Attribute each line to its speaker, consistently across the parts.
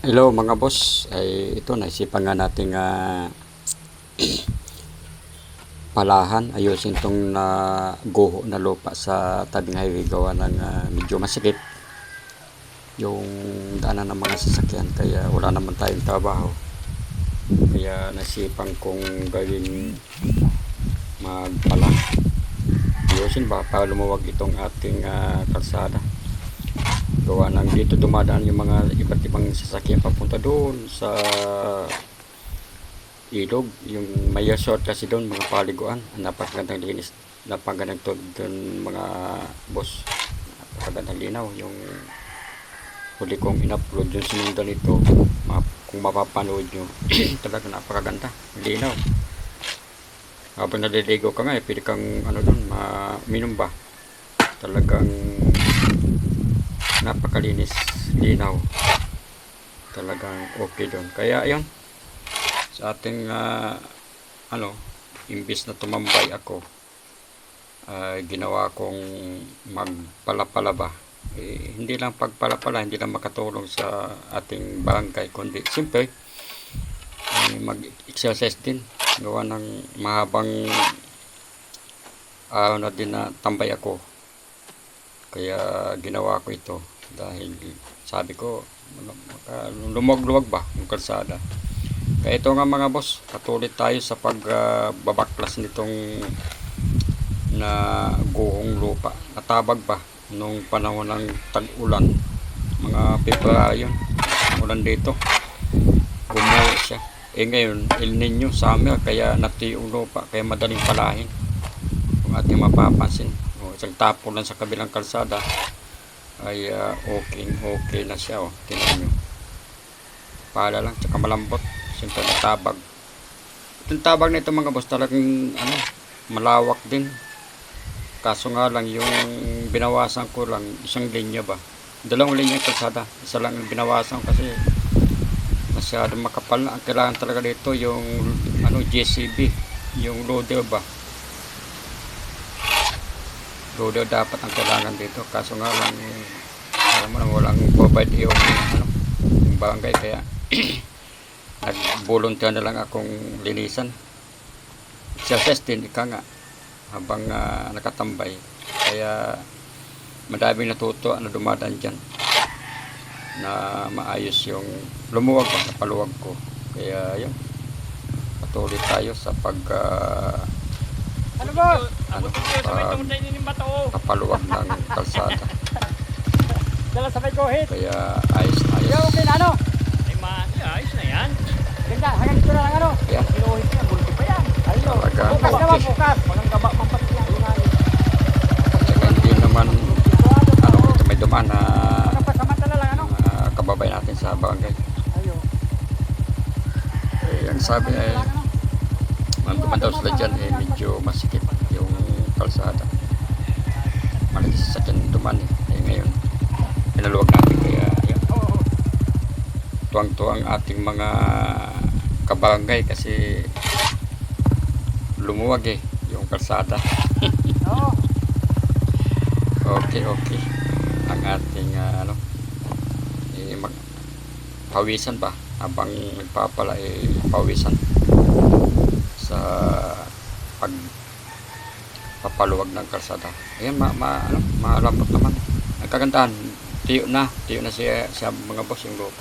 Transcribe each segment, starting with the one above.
Speaker 1: Hello mga boss, ay ito naisipan nga nating palahan, ayusin tong na guho na lupa sa tabing highway gawa ng medyo masikip yung daanan ng mga sasakyan kaya wala naman tayong trabaho. Kaya naisipan kong gawing magpala. Ayusin ba para lumuwag itong ating kalsada. Gawa ng dito dumadaan yung mga iba't ibang sasakyan papunta doon sa ilog, yung may resort kasi doon, mga paliguan. Napakagandang linis, napakagandang tulog doon mga boss, napakagandang linaw. Yung huli kong in-upload yung sinundan nito, kung mapapanood nyo talaga napakaganda, linaw. Habang naliligo ka nga pwede kang doon minum ba, talagang napakalinis, linaw, talagang okay doon. Kaya ayun, sa ating imbis na tumambay ako, ginawa kong magpalapala ba. Hindi lang pagpalapala, hindi lang makatulong sa ating barangay, kundi siyempre mag-exercise din. Gawa ng mahabang araw na din na tambay ako, kaya ginawa ko ito dahil sabi ko lumwag-luwag ba yung kalsada. Kaya ito nga mga boss, patuloy tayo sa pagbabaklas nitong na guhong lupa. Natabag ba nung panahon ng tag-ulan, mga Pebraryo, ulan dito, gumuho siya. Ngayon El Nino, summer, kaya natuyo yung lupa, kaya madaling palahin. Kung ating mapapansin, isang tapo lang sa kabilang kalsada ay okay na siya. Tingnan nyo, pala lang, tsaka malambot. Siyempre natabag. Itong tabag na ito mga boss, talagang malawak din. Kaso nga lang yung binawasan ko lang isang linya ba, dalawang linya yung kalsada, isa lang yung binawasan kasi masyadong makapal na. Ang kailangan talaga dito yung JCB, yung loader ba, loader dapat ang kailangan dito. Kaso nga lang alam mo na, walang provide yung barangay, kaya nag-volunteer na lang akong linisan. Exercise din ika nga habang nakatambay, kaya madaming natuto dumadaan dyan na maayos yung lumuwag ba, napaluwag ko. Kaya yun, patuloy tayo sa papaluwag ng kalsada. Kaya ayos na ayos.
Speaker 2: Ayos na yan.
Speaker 3: Ganda, hanggang dito na lang
Speaker 1: Yan.
Speaker 3: Inuhit niya, bulto pa yan. Ayun.
Speaker 1: Talaga,
Speaker 3: Bukas naman,
Speaker 1: okay.
Speaker 3: bukas. Walang gaba pang pati lang.
Speaker 1: Saka hindi naman ito may dumaan na
Speaker 3: Samantala lang,
Speaker 1: kababay natin sa barangay.
Speaker 3: Ayun.
Speaker 1: Ang sabi ay dumaan daw sila dyan, medyo masikip yung kalsada, malaki sa sakyan dumaan ngayon pinaluwag natin. Kaya yan, tuwang-tuwang ating mga kabarangay kasi lumuwag yung kalsada.
Speaker 3: Oo.
Speaker 1: Okay ang ating pawisan ba habang nagpapala, pawisan sa pagpapaluwag ng kalsada. Ayan, malambot naman, nagkagandahan, tiyo na siya mga boss yung lupa,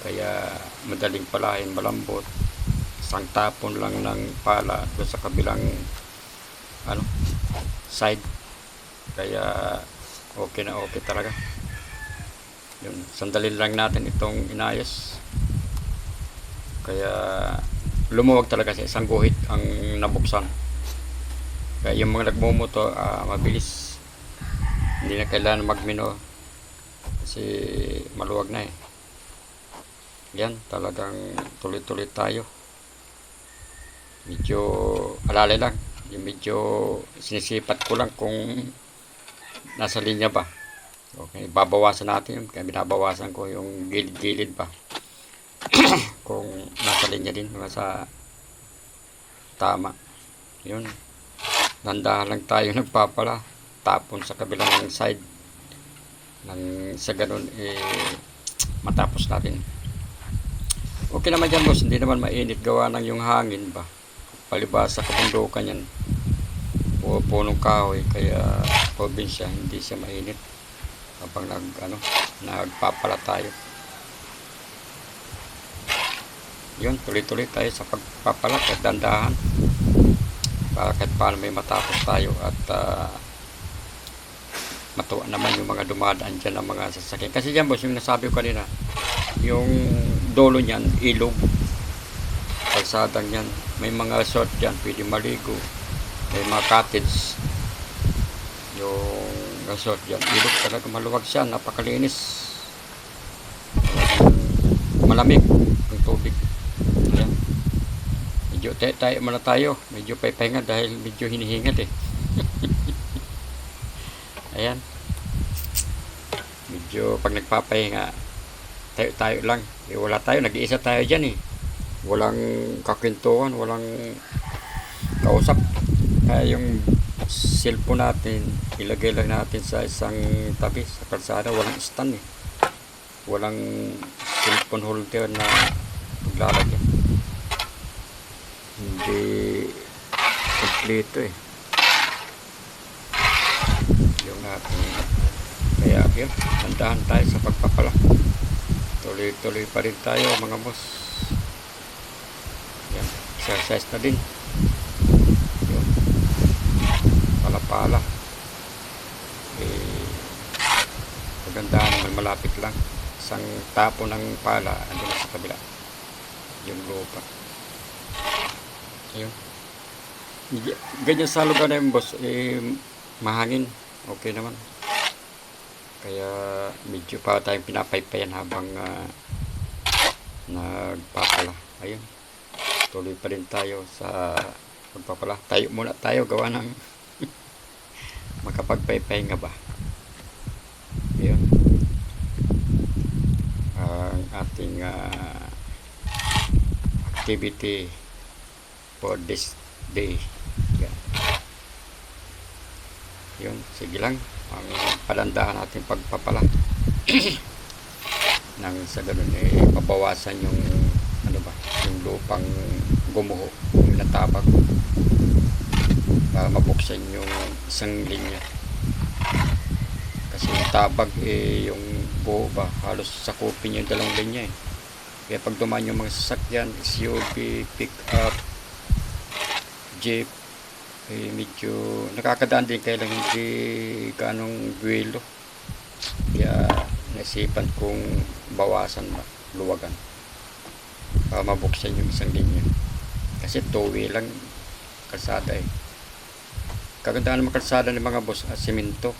Speaker 1: kaya madaling palahin, malambot. Isang tapon lang ng pala doon sa kabilang side, kaya okay na okay talaga yun. Sandali lang natin itong inayos, kaya lumuwag talaga sa isang guhit ang nabuksan. Kaya yung mga nagmumoto, mabilis, hindi na kailangan magmino kasi maluwag na yan. Talagang tuloy-tuloy tayo, medyo alalay lang, yung medyo sinisipat ko lang kung nasa linya ba. Okay, babawasan natin yun, kaya binabawasan ko yung gilid-gilid ba kung nasa linya din, nasa tama yun. Nandahan lang tayo nagpapala, tapon sa kabilang side nang sa ganun matapos natin. Okay naman dyan boss, hindi naman mainit gawa ng yung hangin ba. Palibasa kabundukan yan. Punong kahoy, kaya probinsya hindi siya mainit habang nagpapala tayo. Yun, tuloy-tuloy tayo sa pagpapala at dandahan para kahit paano may matapos tayo at matuwa naman yung mga dumadaan dyan ng mga sasakyan. Kasi dyan boss, yung nasabi ko kanina, yung dolo niyan, ilog, kalsadang yan, may mga resort dyan, pwede maligo, may mga cottage, yung resort dyan, ilog talaga, maluwag siya, napakalinis, malamig ang tubig. Ayan. Medyo tayo muna tayo, medyo pahinga dahil medyo hinihingat eh. Ayan, medyo pag nagpapahinga tayo lang eh, wala tayo, nag-iisa tayo dyan eh, walang kakwentuhan, walang kausap, kaya yung cellphone natin ilagay lang natin sa isang tabi sa kalsada, walang stand eh, walang cellphone holder na paglalagyan, hindi kompleto eh yung ating, kaya yun, handahan tayo sa pagpapala, tuloy-tuloy pa rin tayo mga boss. Yan, exercise na din yun, pala-pala eh, pagandahan naman, malapit lang, isang tapo ng pala andun sa kabila yung lupa. Ayun, ganyan sa lugar na yung boss eh, mahangin, okay naman, kaya medyo pa tayong pinapaypayan habang nagpapala. Ayun, tuloy pa rin tayo sa pagpapala. Tayo muna tayo gawa ng makapagpaypay nga ba. Ayun, ang ating activity for this day. Yan. Yun, sige lang, ang palandahan natin pagpapala nang sa ganun eh mabawasan yung yung lupang gumuho, yung natabag, para mabuksan yung isang linya, kasi yung tabag eh yung buho ba halos sakupin yung dalawang linya eh, kaya pag dumaan yung mga sasakyan, SUV, pick up, jeep eh, medyo nakakadaan din, kaya lang hindi ganong buwelo, kaya naisipan kong bawasan, luwagan para mabuksan yung isang linya, kasi two-way lang kalsada eh. Kagandahan ng kalsada ng mga boss, simento,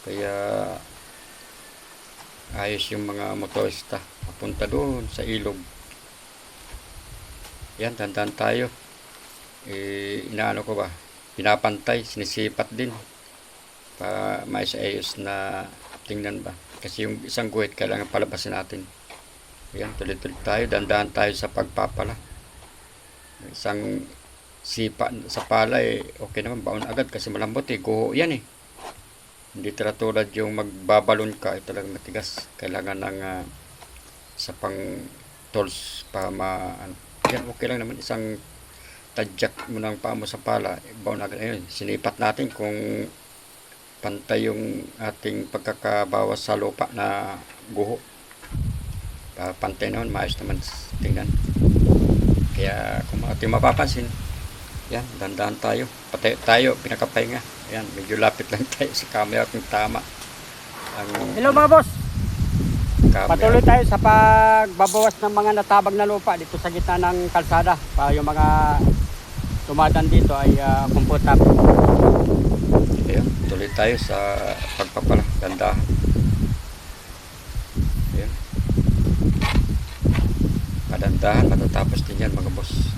Speaker 1: kaya ayos yung mga motorista papunta doon sa ilog. Yan, tandaan tayo eh, inaano ko ba, pinapantay, sinisipat din para maayos na tingnan ba, kasi yung isang guhit kailangan palabasin natin. Ayan, tuloy-tuloy tayo, dandahan tayo sa pagpapala. Isang sipa sa pala eh, okay naman, baon agad kasi malambot eh, guho yan eh, hindi tulad yung magbabalon ka eh, talagang matigas, kailangan ng sa pang tools para yan, okay lang naman, isang tadyak mo ng paa mo sa pala, baon agad. Ayun, sinipat natin kung pantay yung ating pagkakabawas sa lupa na guho, pantay naman, maayos naman tingnan. Kaya kung ating mapapansin, yan, dandahan tayo, patay tayo, pinakapahinga. Yan, medyo lapit lang tayo sa camera kung tama ang
Speaker 3: Hello mga boss,
Speaker 1: camera.
Speaker 3: patuloy tayo sa pagbabawas ng mga natabag na lupa dito sa gitna ng kalsada para yung mga tumadan dito ay komportable.
Speaker 1: Ayan, tuloy tayo sa pagpapala, dandahan. Ayan, padandahan, matatapos din yan mga boss.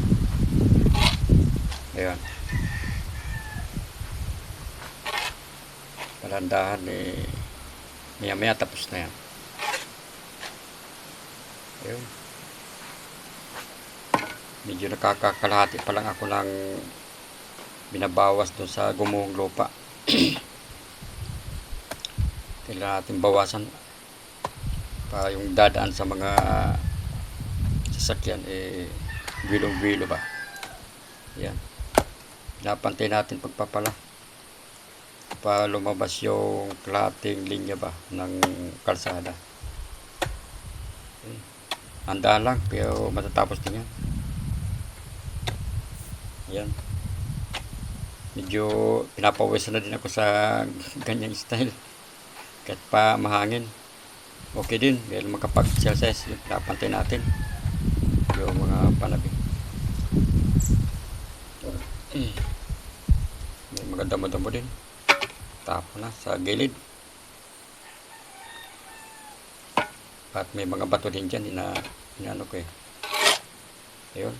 Speaker 1: Ayan, padandahan eh, maya maya tapos na yan. Ayun, medyo nakakakalahati pa lang ako ng binabawas doon sa gumuhong lupa. Kailangan natin bawasan Yung dadaan sa mga sasakyan bilong-bilo ba. Yan. Napantay natin pagpapala pa lumabas yung kalahating linya ba ng kalsada. Handa lang pero matatapos din yan. Yan. Medyo pinapawisan na din ako sa ganyang style. Kahit pa mahangin. Okay din. Dahil makapag-exercise. Pinapantay natin yung mga panabi. May mga damo-damo din. Tapo na sa gilid. At may mga bato din dyan. Inaano ko eh. Ayun.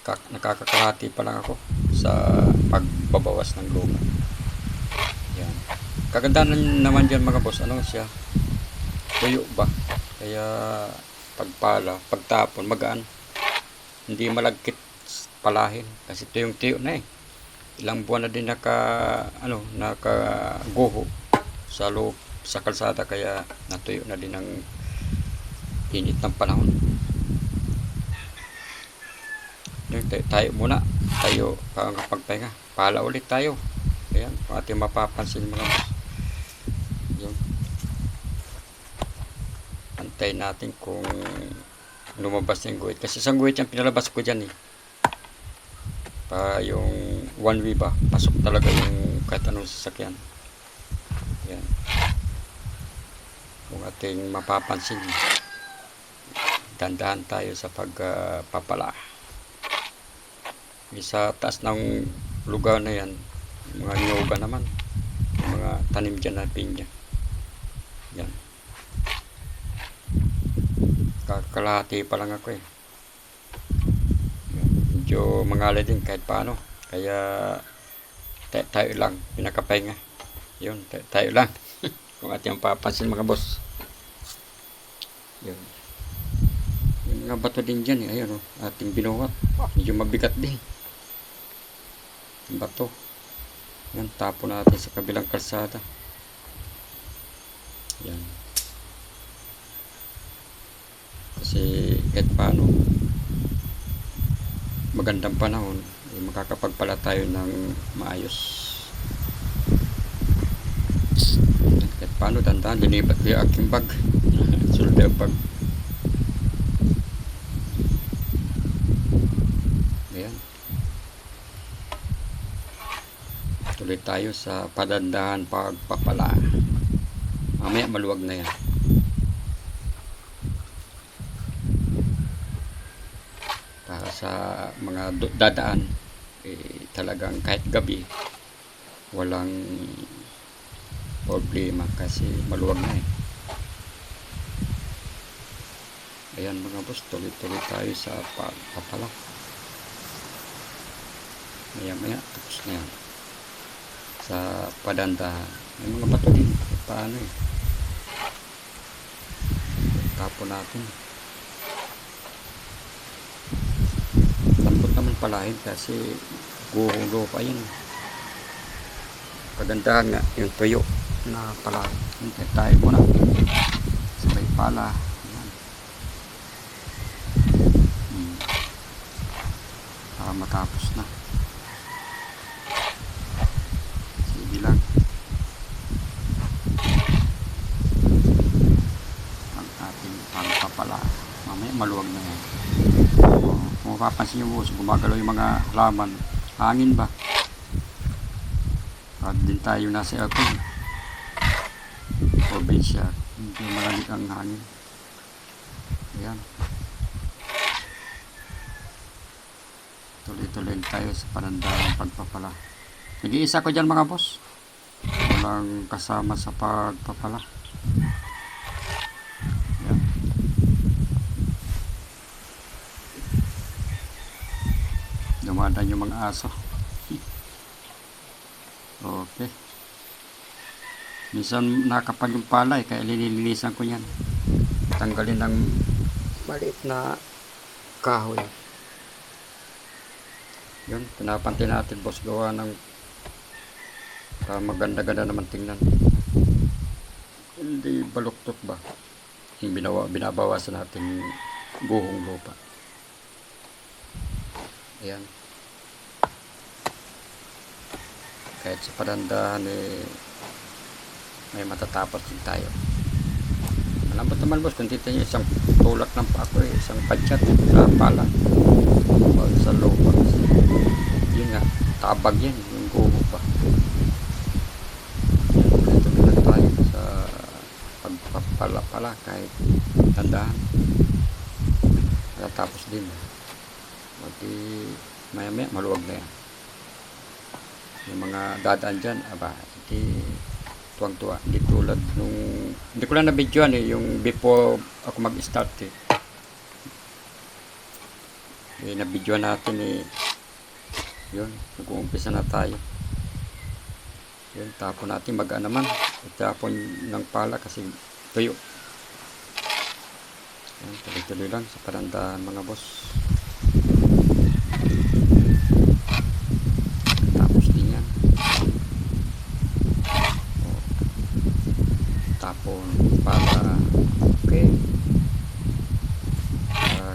Speaker 1: Nakakakalahati pa lang ako sa pagbabawas ng lupa. Yan. Kagandahan naman dyan mga boss, ano siya? Tuyo ba? Kaya pagtapon, magaan. Hindi malagkit palahin. Kasi tuyong-tuyo na eh. Ilang buwan na din nakaguho sa kalsada, kaya natuyo na din ang init ng panahon. Tayo muna. Tayo pagpahinga. Pala ulit tayo. Ayan. Kung ating mapapansin mga boss. Yun. Antayin natin kung lumabas yung guhit. Kasi isang guhit yung pinalabas ko dyan eh. Yung one way ba. Pasok talaga yung kahit anong sasakyan. Ayan. Kung ating mapapansin. Dandahan tayo sa pagpapala. Sa taas ng lugar na yan, mga nyoga naman, mga tanim dyan na pinya. Yan. Kakalahati pa lang ako eh. Yan. Medyo mangalay din kahit paano. Kaya tayo lang, pinakapahinga. Yun, tayo lang. Kung ating papansin mga boss. Yun. Yung mga bato din dyan eh. Ayun o, ating binuhat. Medyo mabigat din. Bato. Yan, tapo natin sa kabilang kalsada. Yan. Kasi kahit paano magandang panahon, makakapagpala tayo ng maayos. Yan, kahit paano dandan, linibat ko yung aking bag. Shoulder bag. Ayan. Tuloy tayo sa padandahan pagpapala. Mamaya maluwag na yan. Para sa mga dadaan talagang kahit gabi walang problema kasi maluwag na eh. Ayan mga boss, tuloy-tuloy tayo sa pagpapala. Maya tapos na yan. Sa padandahan may mga bato din paano eh, tapo natin. Lambot naman palahin kasi guhulo pa yun. Kagandahan nga yung tuyo na palahin. Hintay tayo muna sa may pala. Para matapos na. Lang ang ating pagpapala. Mamaya maluwag na yan. Kung mapapansin nyo, gumagalaw yung mga halaman. Hangin ba? At din tayo nasa aircon. Probinsya. Hindi malamig ang hangin. Ayan. Tuloy-tuloy tayo sa panandang pagpapala. Nag-iisa ko dyan mga boss. Walang kasama sa pagpapala. Yan. Dumadaan yung mga aso. Okay. Minsan nakapag yung palay kaya linilinisan ko yan. Tanggalin ng maliit na kahoy. Yun, pinapantay natin boss, gawa ng maganda-ganda naman tingnan. Hindi baluktot ba? yung binabawasan natin guhong lupa. Ayan. Kahit sa parandahan may matatapos din tayo. Malambot naman boss, kung tita nyo isang tulak ng pako isang padyat sa pala o sa lupa. Yun nga, tabag yan, yung guho pa. Ito lang tayo sa pagpapala kahit tandaan. Matatapos din. Pati maya maluwag na yan. Yung mga dadaan dyan, hindi tuwang-tuwa. Hindi tulad nung, hindi ko lang na-videoan yung before ako mag-start na-videoan natin yun, nag-uumpisa na tayo. Yun, tapon natin, magaan naman. Tapon ng pala kasi tuyo. Yan, tuloy-tuloy lang sa parandahan mga boss. Tapos din yan. Tapon para okay.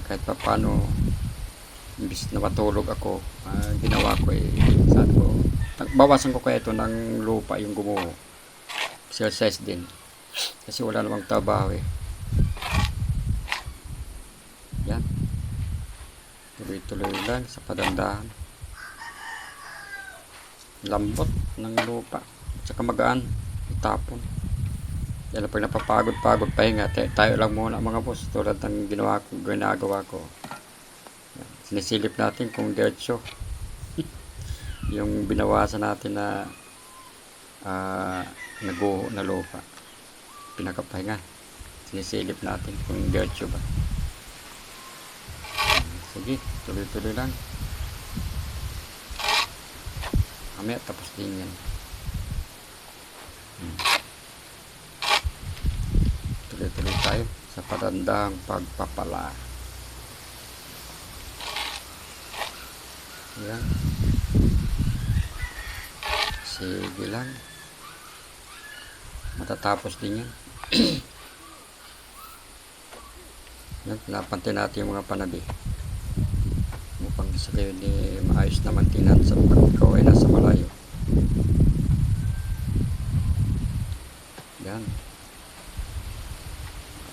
Speaker 1: Kahit pa paano, imbis na matulog ako, ginawa ko sabi ko, bawasan ko kaya ito ng lupa yung gumuho. Exercise din. Kasi wala namang trabaho Yan. Tuloy-tuloy lang sa padandahan. Lambot ng lupa. At saka magaan. Itapon. Yan lang pag napapagod-pagod pahinga. Tayo lang muna mga boss. Tulad ng ginagawa ko. Yan. Sinisilip natin kung diretso. Yung binawasan natin na naguho na lupa. Pinakapahinga. Sinisilip natin kung diretso ba. Sige, tuloy-tuloy lang. Mamaya tapos din yan. Tuloy-tuloy tayo sa patandang pagpapala. Yan. Sige lang. Matatapos din yan. Yan, napantay natin yung mga panabi. Mukhang sa kayo maayos naman tinan sa pag ikaw ay nasa malayo. Yan.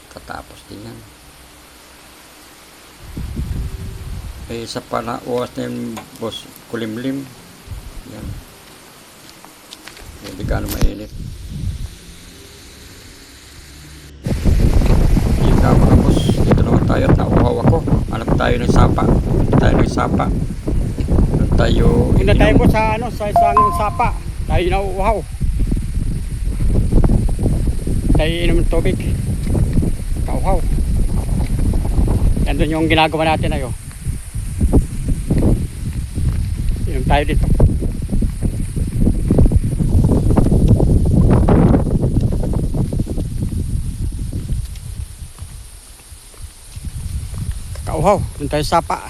Speaker 1: Tatapos din yan. Sa panawas na yung boss, kulimlim. Yan. Hindi gaano mainit. Yun na mga boss. Dito naman tayo at nauhaw ako. Hanap tayo ng sapa. Tayo
Speaker 3: Hindi na tayo po sa isang sapa. Tayo nauuhaw. Tayo inom ng tubig. Kauhaw. Yan doon yung ginagawa natin ayo. Inom tayo dito. Kauhaw. Doon tayo sa sapa.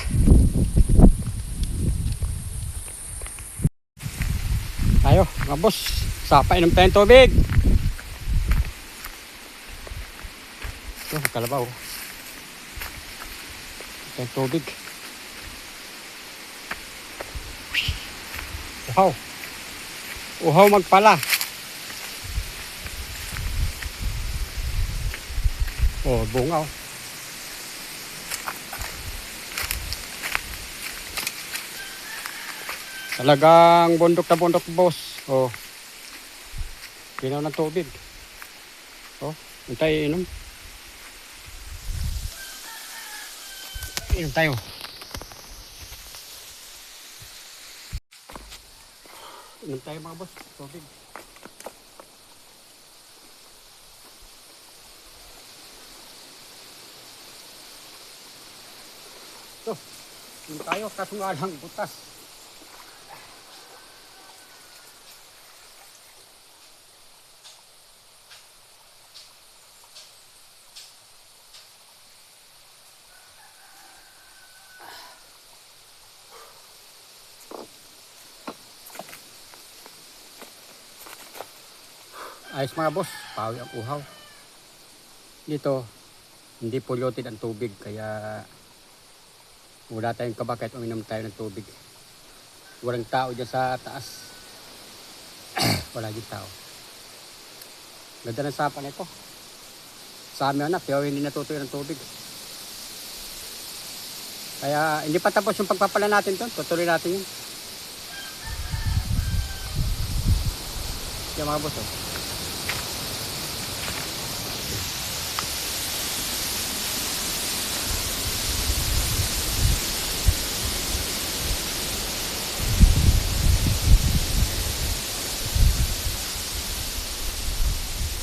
Speaker 3: Tayo, mga boss. Sapa, inom tayong tubig. Ito, kalabaw. Tayong tubig. Uhaw. Uhaw magpala. Oh, bunga oh. Talagang bundok na bundok boss. Oh. Pinaw ng tubig. Oh, hintay inom. Inom tayo. Inom tayo mga boss, tubig. So, inom tayo kaso nga lang butas. Ayos mga boss, pawi ang uhaw. Dito, Hindi polluted ang tubig, kaya wala tayong kaba kahit uminom tayo ng tubig. Walang tao dyan sa taas. Wala din tao. Ganda ng sapa na ito. Sa amin na, pero hindi natutuyo ng tubig. Kaya hindi pa tapos yung pagpapala natin to. Tutuloy natin yun. Yan mga boss. Oh.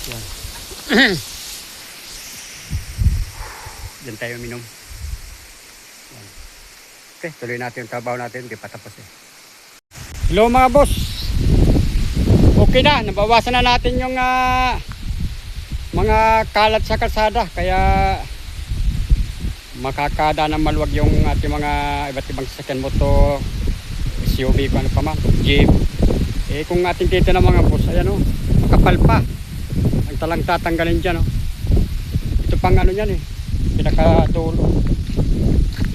Speaker 3: Yan. Diyan tayo minom. Yan. Okay, tuloy natin yung trabaho natin. Hindi pa tapos eh. Hello mga boss. Okay na, nabawasan na natin yung mga kalat sa kalsada. Kaya makakada ng maluwag yung ating mga iba't ibang sasakyan, motor, SUV, kung ano pa man, jeep. Eh kung ating dito na mga boss, ayan o, makapal pa. Ang talang tatanggalin dyan o. Ito pang ano yan eh, pinakadulo.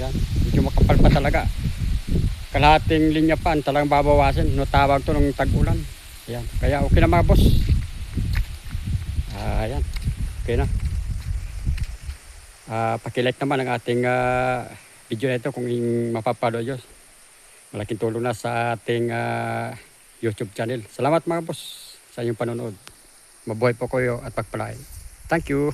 Speaker 3: Yan, medyo makapal pa talaga. Kalahating linya pa ang talang babawasin. No, tawag to ng tag-ulan. Yan, kaya okay na mga boss. Ayan, okay na. Pakilike naman ang ating video na ito kung mapapalo nyo. Malaking tulong na sa ating YouTube channel. Salamat mga boss sa inyong panonood. Mabuhay po kayo at pagpalain. Thank you.